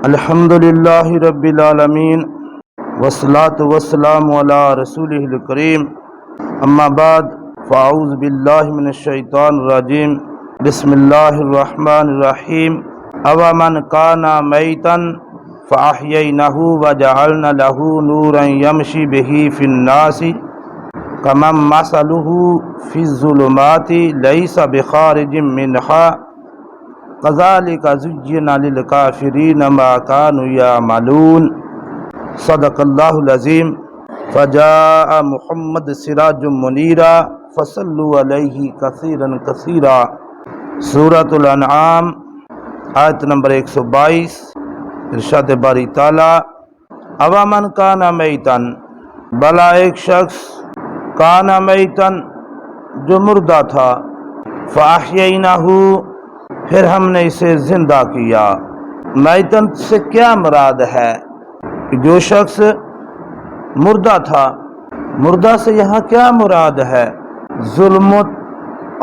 الحمدللہ رب العالمین والصلاة والسلام علی رسولہ الکریم، اما بعد فاعوذ باللہ من الشیطان الرجیم، بسم اللہ الرحمن الرحیم۔ اومن کان میتا فاحیینہ وجعلنا لہ نورا یمشی بہ فی الناس کمن مثلہ فی الظلمات لیس بخارج منہا کذالک زین للکافرین ما کانوا یعملون۔ صدق اللہ العظیم۔ فجاء محمد سراج منیرا فصلوا علیہ کثیرا کثیرا۔ سورۃ الانعام آیت نمبر 122۔ ارشاد باری تعالی، اومن کان میتن، بلا ایک شخص، کان میتن جو مردہ تھا، فاحیینہ پھر ہم نے اسے زندہ کیا۔ میتن سے کیا مراد ہے کہ جو شخص مردہ تھا، مردہ سے یہاں کیا مراد ہے؟ ظلمت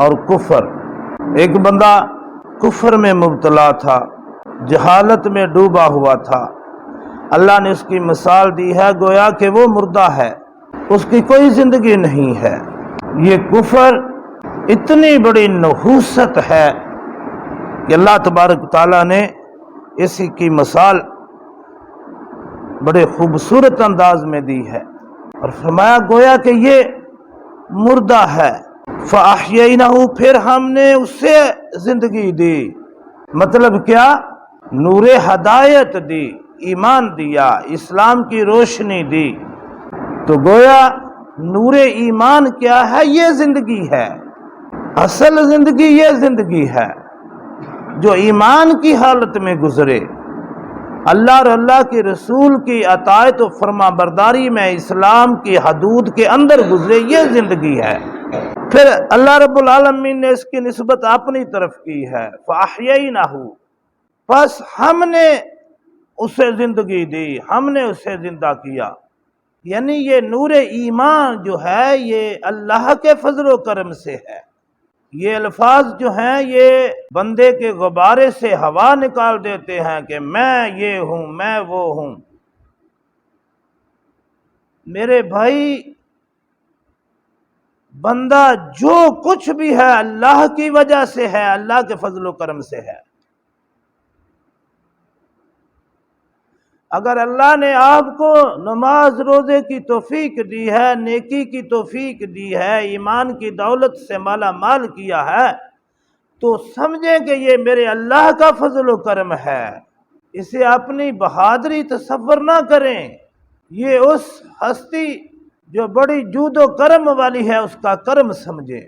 اور کفر۔ ایک بندہ کفر میں مبتلا تھا، جہالت میں ڈوبا ہوا تھا، اللہ نے اس کی مثال دی ہے گویا کہ وہ مردہ ہے، اس کی کوئی زندگی نہیں ہے۔ یہ کفر اتنی بڑی نحوست ہے کہ اللہ تبارک تعالیٰ نے اسی کی مثال بڑے خوبصورت انداز میں دی ہے اور فرمایا گویا کہ یہ مردہ ہے۔ فاحیینہ پھر ہم نے اسے زندگی دی، مطلب کیا؟ نور ہدایت دی، ایمان دیا، اسلام کی روشنی دی۔ تو گویا نور ایمان کیا ہے؟ یہ زندگی ہے، اصل زندگی یہ زندگی ہے جو ایمان کی حالت میں گزرے، اللہ اور اللہ کے رسول کی اطاعت و فرما برداری میں اسلام کی حدود کے اندر گزرے، یہ زندگی ہے۔ پھر اللہ رب العالمین نے اس کی نسبت اپنی طرف کی ہے، فاحیینہ، پس ہم نے اسے زندگی دی، ہم نے اسے زندہ کیا۔ یعنی یہ نور ایمان جو ہے یہ اللہ کے فضل و کرم سے ہے۔ یہ الفاظ جو ہیں یہ بندے کے غبارے سے ہوا نکال دیتے ہیں کہ میں یہ ہوں، میں وہ ہوں۔ میرے بھائی، بندہ جو کچھ بھی ہے اللہ کی وجہ سے ہے، اللہ کے فضل و کرم سے ہے۔ اگر اللہ نے آپ کو نماز روزے کی توفیق دی ہے، نیکی کی توفیق دی ہے، ایمان کی دولت سے مالا مال کیا ہے، تو سمجھیں کہ یہ میرے اللہ کا فضل و کرم ہے، اسے اپنی بہادری تصور نہ کریں، یہ اس ہستی جو بڑی جود و کرم والی ہے اس کا کرم سمجھیں۔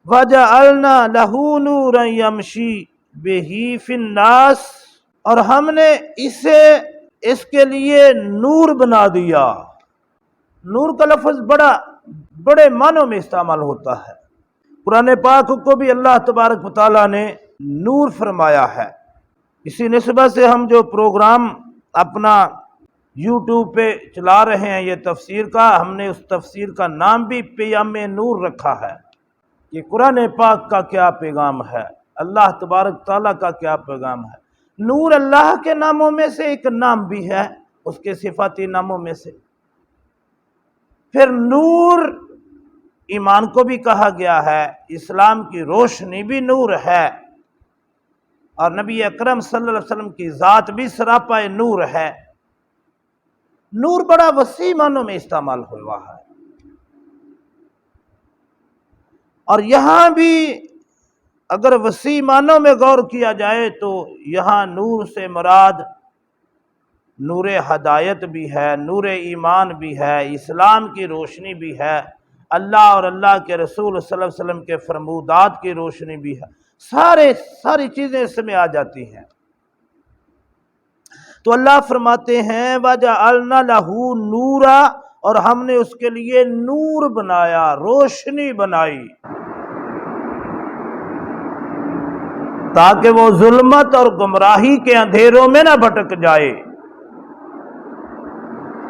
وَجَعَلْنَا لَهُ نُورًا يَمْشِي بِهِ فِي النَّاسِ، اور ہم نے اس کے لیے نور بنا دیا۔ نور کا لفظ بڑے معنوں میں استعمال ہوتا ہے۔ قرآن پاک کو بھی اللہ تبارک و تعالیٰ نے نور فرمایا ہے۔ اسی نسبت سے ہم جو پروگرام اپنا یوٹیوب پہ چلا رہے ہیں یہ تفسیر کا، ہم نے اس تفسیر کا نام بھی پیام نور رکھا ہے کہ قرآن پاک کا کیا پیغام ہے، اللہ تبارک تعالیٰ کا کیا پیغام ہے۔ نور اللہ کے ناموں میں سے ایک نام بھی ہے، اس کے صفاتی ناموں میں سے۔ پھر نور ایمان کو بھی کہا گیا ہے، اسلام کی روشنی بھی نور ہے، اور نبی اکرم صلی اللہ علیہ وسلم کی ذات بھی سراپا نور ہے۔ نور بڑا وسیع معنوں میں استعمال ہوا ہے، اور یہاں بھی اگر وسیع معنوں میں غور کیا جائے تو یہاں نور سے مراد نور ہدایت بھی ہے، نور ایمان بھی ہے، اسلام کی روشنی بھی ہے، اللہ اور اللہ کے رسول صلی اللہ علیہ وسلم کے فرمودات کی روشنی بھی ہے، ساری چیزیں اس میں آ جاتی ہیں۔ تو اللہ فرماتے ہیں وَجَعَلْنَا لَهُ نُورًا، اور ہم نے اس کے لیے نور بنایا، روشنی بنائی، تاکہ وہ ظلمت اور گمراہی کے اندھیروں میں نہ بھٹک جائے،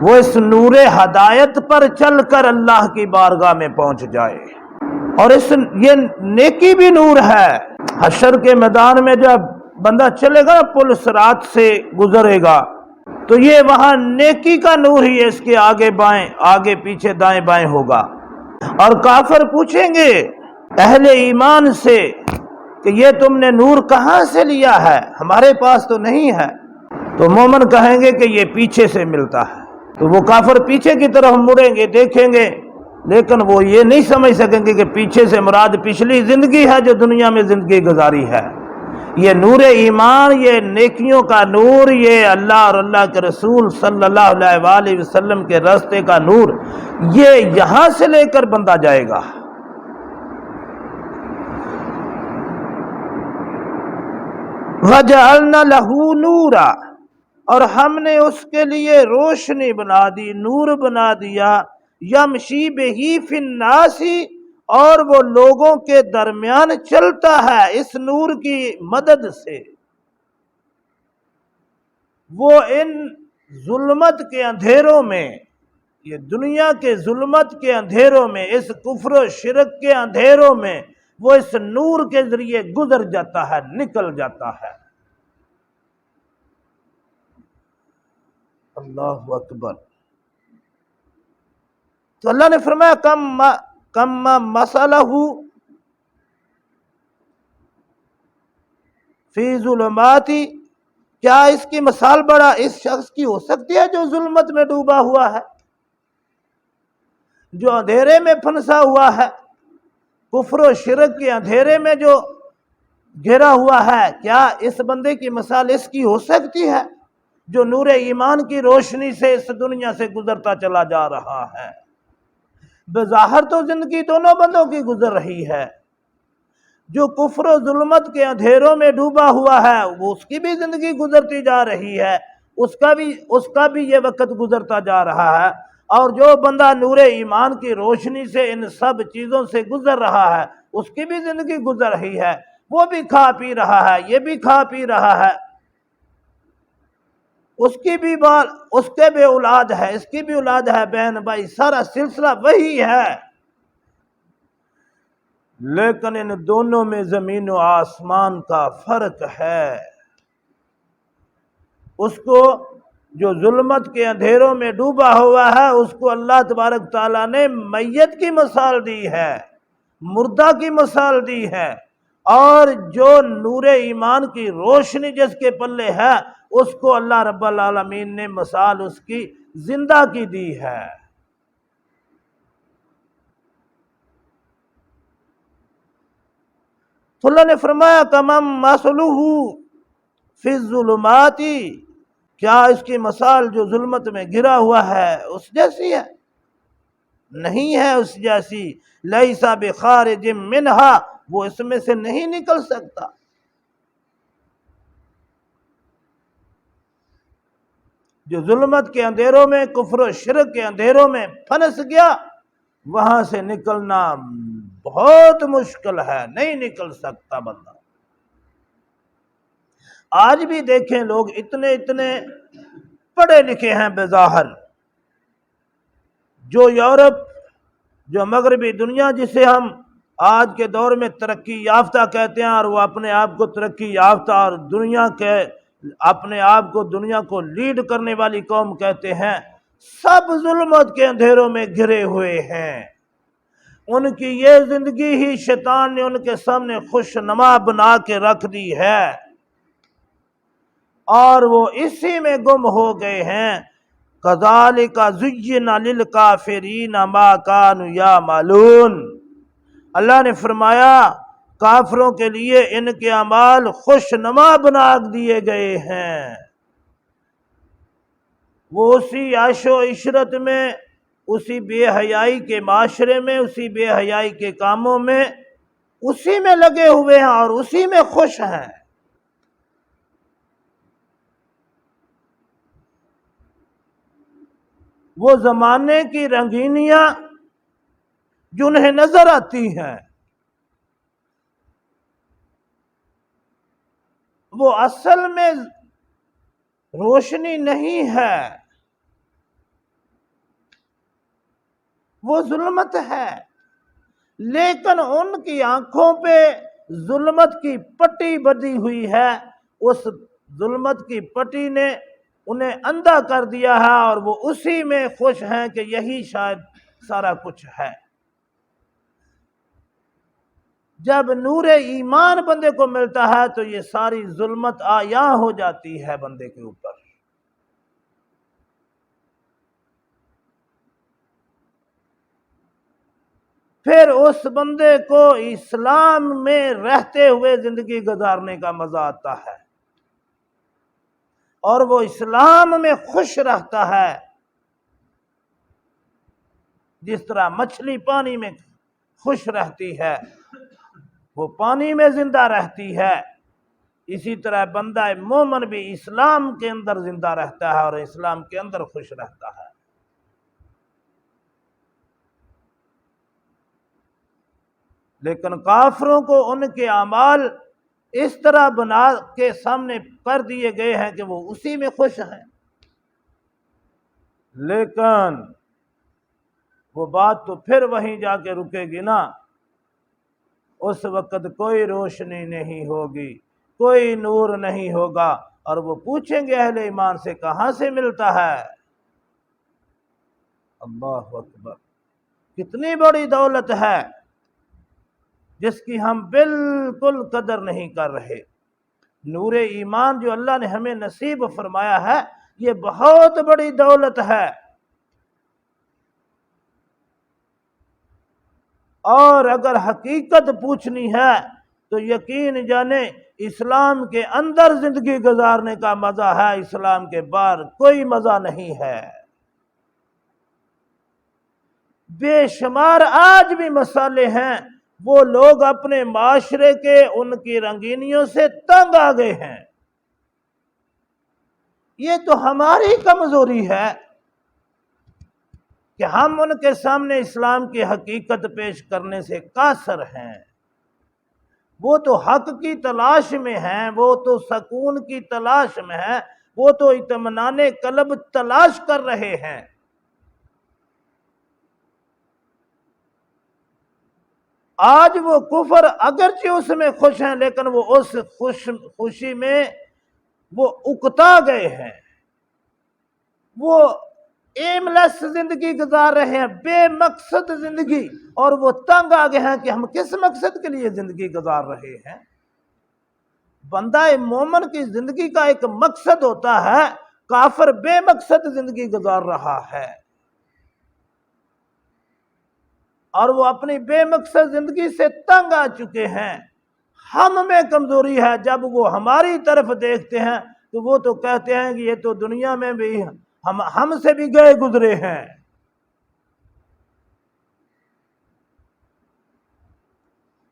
وہ اس نور ہدایت پر چل کر اللہ کی بارگاہ میں پہنچ جائے۔ اور یہ نیکی بھی نور ہے۔ حشر کے میدان میں جب بندہ چلے گا پل صراط سے گزرے گا تو یہ وہاں نیکی کا نور ہی ہے، اس کے آگے بائیں، آگے پیچھے دائیں بائیں ہوگا۔ اور کافر پوچھیں گے اہل ایمان سے کہ یہ تم نے نور کہاں سے لیا ہے، ہمارے پاس تو نہیں ہے۔ تو مومن کہیں گے کہ یہ پیچھے سے ملتا ہے۔ تو وہ کافر پیچھے کی طرف مڑیں گے، دیکھیں گے، لیکن وہ یہ نہیں سمجھ سکیں گے کہ پیچھے سے مراد پچھلی زندگی ہے جو دنیا میں زندگی گزاری ہے۔ یہ نور ایمان، یہ نیکیوں کا نور، یہ اللہ اور اللہ کے رسول صلی اللہ علیہ وآلہ وسلم کے راستے کا نور، یہ یہاں سے لے کر بندہ جائے گا۔ وَجَعَلْنَا لَهُ نُورًا، اور ہم نے اس کے لیے روشنی بنا دی، نور بنا دیا، یمشی بہی فی الناس، اور وہ لوگوں کے درمیان چلتا ہے اس نور کی مدد سے۔ وہ ان ظلمت کے اندھیروں میں، یہ دنیا کے ظلمت کے اندھیروں میں، اس کفر و شرک کے اندھیروں میں، وہ اس نور کے ذریعے گزر جاتا ہے، نکل جاتا ہے۔ اللہ اکبر۔ تو اللہ نے فرمایا کم مسلہ فی ظلمات، کیا اس کی مثال بڑا اس شخص کی ہو سکتی ہے جو ظلمت میں ڈوبا ہوا ہے، جو اندھیرے میں پھنسا ہوا ہے، کفر و شرک کے اندھیرے میں جو گھرا ہوا ہے؟ کیا اس بندے کی مثال اس کی ہو سکتی ہے جو نور ایمان کی روشنی سے اس دنیا سے گزرتا چلا جا رہا ہے؟ بظاہر تو زندگی دونوں بندوں کی گزر رہی ہے، جو کفر و ظلمت کے اندھیروں میں ڈوبا ہوا ہے وہ اس کی بھی زندگی گزرتی جا رہی ہے، اس کا بھی یہ وقت گزرتا جا رہا ہے، اور جو بندہ نور ایمان کی روشنی سے ان سب چیزوں سے گزر رہا ہے اس کی بھی زندگی گزر رہی ہے، وہ بھی کھا پی رہا ہے، یہ بھی کھا پی رہا ہے، اس کی بھی اس کے بھی اولاد ہے، اس کی بھی اولاد ہے، بہن بھائی، سارا سلسلہ وہی ہے، لیکن ان دونوں میں زمین و آسمان کا فرق ہے۔ اس کو جو ظلمت کے اندھیروں میں ڈوبا ہوا ہے اس کو اللہ تبارک تعالیٰ نے میت کی مثال دی ہے، مردہ کی مثال دی ہے، اور جو نور ایمان کی روشنی جس کے پلے ہے اس کو اللہ رب العالمین نے مثال اس کی زندہ کی دی ہے۔ تو اللہ نے فرمایا کمم مثلہ فی الظلمات، کیا اس کی مثال جو ظلمت میں گھرا ہوا ہے اس جیسی ہے؟ نہیں ہے اس جیسی، لیس بخارج منہا، وہ اس میں سے نہیں نکل سکتا۔ جو ظلمت کے اندھیروں میں، کفر و شرک کے اندھیروں میں پھنس گیا، وہاں سے نکلنا بہت مشکل ہے، نہیں نکل سکتا بندہ۔ آج بھی دیکھیں لوگ اتنے پڑھے لکھے ہیں بظاہر، جو یورپ، جو مغربی دنیا جسے ہم آج کے دور میں ترقی یافتہ کہتے ہیں، اور وہ اپنے آپ کو ترقی یافتہ اور اپنے آپ کو دنیا کو لیڈ کرنے والی قوم کہتے ہیں، سب ظلمت کے اندھیروں میں گھرے ہوئے ہیں۔ ان کی یہ زندگی ہی شیطان نے ان کے سامنے خوش نما بنا کے رکھ دی ہے، اور وہ اسی میں گم ہو گئے ہیں۔ کذالک زین للکافرین ما کانوا یعملون، اللہ نے فرمایا کافروں کے لیے ان کے اعمال خوش نما بنا دیے گئے ہیں، وہ اسی عیش و عشرت میں، اسی بے حیائی کے معاشرے میں، اسی بے حیائی کے کاموں میں، اسی میں لگے ہوئے ہیں اور اسی میں خوش ہیں۔ وہ زمانے کی رنگینیاں جو انہیں نظر آتی ہیں وہ اصل میں روشنی نہیں ہے، وہ ظلمت ہے، لیکن ان کی آنکھوں پہ ظلمت کی پٹی بندھی ہوئی ہے، اس ظلمت کی پٹی نے انہیں اندھا کر دیا ہے اور وہ اسی میں خوش ہیں کہ یہی شاید سارا کچھ ہے۔ جب نور ایمان بندے کو ملتا ہے تو یہ ساری ظلمت عیاں ہو جاتی ہے بندے کے اوپر۔ پھر اس بندے کو اسلام میں رہتے ہوئے زندگی گزارنے کا مزہ آتا ہے اور وہ اسلام میں خوش رہتا ہے، جس طرح مچھلی پانی میں خوش رہتی ہے، وہ پانی میں زندہ رہتی ہے، اسی طرح بندہ مومن بھی اسلام کے اندر زندہ رہتا ہے اور اسلام کے اندر خوش رہتا ہے۔ لیکن کافروں کو ان کے اعمال اس طرح بنا کے سامنے کر دیے گئے ہیں کہ وہ اسی میں خوش ہیں، لیکن وہ بات تو پھر وہیں جا کے رکے گی نا۔ اس وقت کوئی روشنی نہیں ہوگی، کوئی نور نہیں ہوگا، اور وہ پوچھیں گے اہل ایمان سے کہاں سے ملتا ہے؟ اللہ اکبر! کتنی بڑی دولت ہے جس کی ہم بالکل قدر نہیں کر رہے۔ نور ایمان جو اللہ نے ہمیں نصیب فرمایا ہے، یہ بہت بڑی دولت ہے، اور اگر حقیقت پوچھنی ہے تو یقین جانے اسلام کے اندر زندگی گزارنے کا مزہ ہے، اسلام کے باہر کوئی مزہ نہیں ہے۔ بے شمار آج بھی مسئلے ہیں، وہ لوگ اپنے معاشرے کے ان کی رنگینیوں سے تنگ آ گئے ہیں۔ یہ تو ہماری کمزوری ہے کہ ہم ان کے سامنے اسلام کی حقیقت پیش کرنے سے قاصر ہیں۔ وہ تو حق کی تلاش میں ہیں، وہ تو سکون کی تلاش میں ہیں، وہ تو اطمینان قلب تلاش کر رہے ہیں۔ آج وہ کفر اگرچہ اس میں خوش ہیں، لیکن وہ اس خوشی میں وہ اکتا گئے ہیں، وہ ایم لیس زندگی گزار رہے ہیں، بے مقصد زندگی، اور وہ تنگ آ گئے ہیں کہ ہم کس مقصد کے لیے زندگی گزار رہے ہیں۔ بندہ مومن کی زندگی کا ایک مقصد ہوتا ہے، کافر بے مقصد زندگی گزار رہا ہے، اور وہ اپنی بے مقصد زندگی سے تنگ آ چکے ہیں۔ ہم میں کمزوری ہے، جب وہ ہماری طرف دیکھتے ہیں تو وہ تو کہتے ہیں کہ یہ تو دنیا میں بھی ہم سے بھی گئے گزرے ہیں۔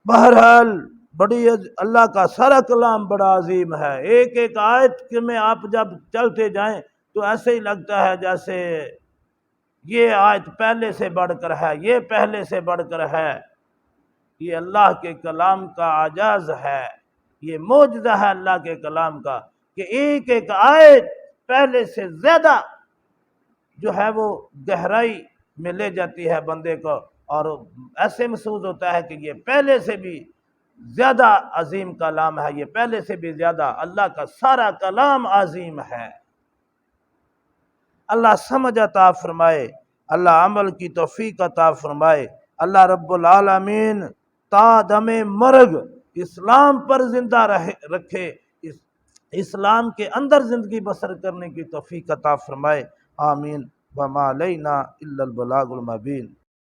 بہرحال بڑی اللہ کا سارا کلام بڑا عظیم ہے، ایک ایک آیت میں آپ جب چلتے جائیں تو ایسے ہی لگتا ہے جیسے یہ آیت پہلے سے بڑھ کر ہے، یہ پہلے سے بڑھ کر ہے۔ یہ اللہ کے کلام کا اعجاز ہے، یہ معجزہ ہے اللہ کے کلام کا کہ ایک ایک آیت پہلے سے زیادہ جو ہے وہ گہرائی میں لے جاتی ہے بندے کو، اور ایسے محسوس ہوتا ہے کہ یہ پہلے سے بھی زیادہ عظیم کلام ہے، یہ پہلے سے بھی زیادہ اللہ کا سارا کلام عظیم ہے۔ اللہ سمجھ عطا فرمائے، اللہ عمل کی توفیق عطا فرمائے، اللہ رب العالمین تا دم مرگ اسلام پر زندہ رکھے، اسلام کے اندر زندگی بسر کرنے کی توفیق عطا فرمائے، آمین۔ وما علینا الا البلاغ المبین۔